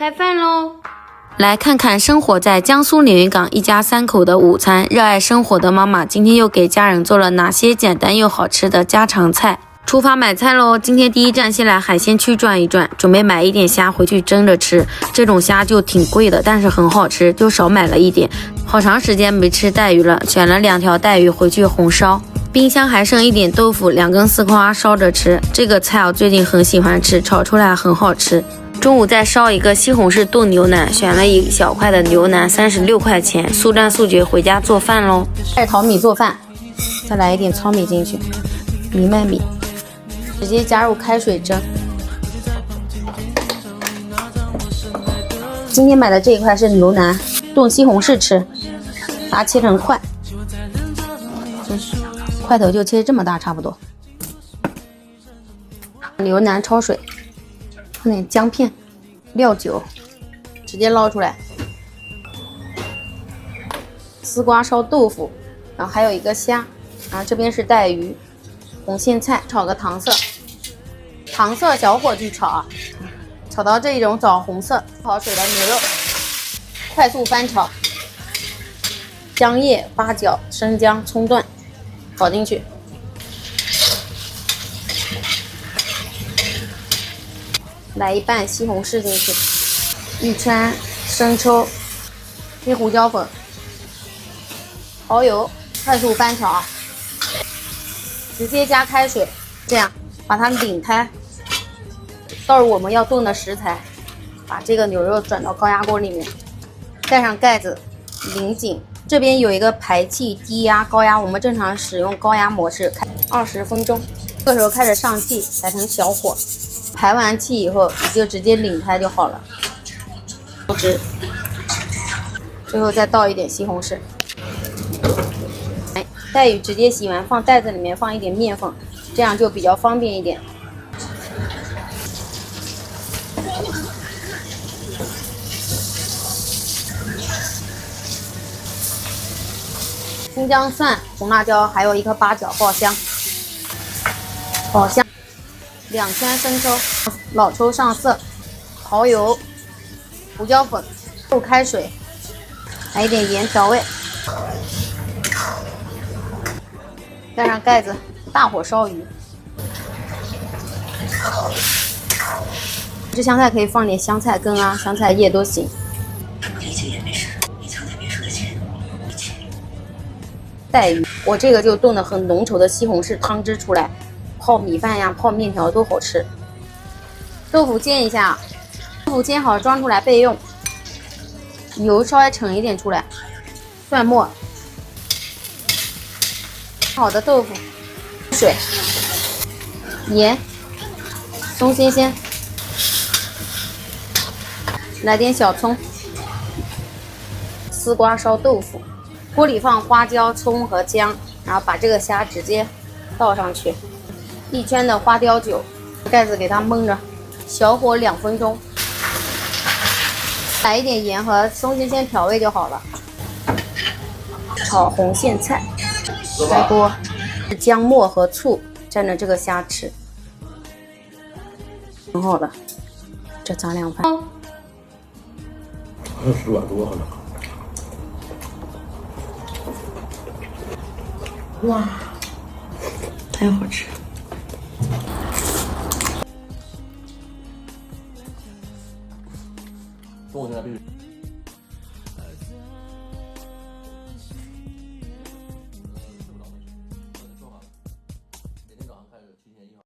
开饭喽！来看看生活在江苏连云港一家3口的午餐。热爱生活的妈妈今天又给家人做了哪些简单又好吃的家常菜？出发买菜喽！今天第一站先来海鲜区转一转，准备买一点虾回去蒸着吃。这种虾就挺贵的，但是很好吃，就少买了一点。好长时间没吃带鱼了，选了2条带鱼回去红烧。冰箱还剩一点豆腐，2根丝瓜烧着吃。这个菜我最近很喜欢吃，炒出来很好吃。中午再烧一个西红柿炖牛腩，选了1小块的牛腩，36块钱，速战速决，回家做饭喽。开始淘米做饭，再来一点糙米进去，藜麦米，直接加入开水蒸。今天买的这一块是牛腩，炖西红柿吃，把它切成块，块头就切这么大差不多。牛腩焯水，放点姜片、料酒，直接捞出来。丝瓜烧豆腐，然后还有一个虾，然后这边是带鱼，红苋菜，炒个糖色，糖色小火去炒啊，炒到这种枣红色，泡好水的牛肉，快速翻炒，姜叶、八角、生姜、葱段炒进去。来一半西红柿进去，1圈生抽、黑胡椒粉、蚝油，快速翻炒，直接加开水，这样把它拧开。倒入我们要炖的食材，把这个牛肉转到高压锅里面，盖上盖子，拧紧。这边有一个排气低压、高压，我们正常使用高压模式，开20分钟。这个时候开始上气，改成小火。排完气以后，你就直接拧开就好了。最后再倒一点西红柿。带鱼直接洗完放袋子里面，放一点面粉，这样就比较方便一点。青姜、蒜、红辣椒，还有1颗八角爆香。爆香，2圈生抽，老抽上色，蚝油、胡椒粉，入开水，来一点盐调味，盖上盖子，大火烧鱼。这香菜可以放点香菜根啊、香菜叶都行。带鱼，我这个就炖的很浓稠的西红柿汤汁出来，泡米饭呀、泡面条都好吃。豆腐煎一下，豆腐煎好装出来备用。油稍微盛一点出来，蒜末，好的豆腐，水，盐，松鲜鲜，来点小葱，丝瓜烧豆腐。锅里放花椒、葱和姜，然后把这个虾直接倒上去，1圈的花雕酒，盖子给它焖着，小火2分钟，来一点盐和松鲜鲜调味就好了。炒红苋菜，开锅，姜末和醋蘸着这个虾吃，很好了。这杂粮饭，还有10碗多呢。哇，太好吃！中午现在必须。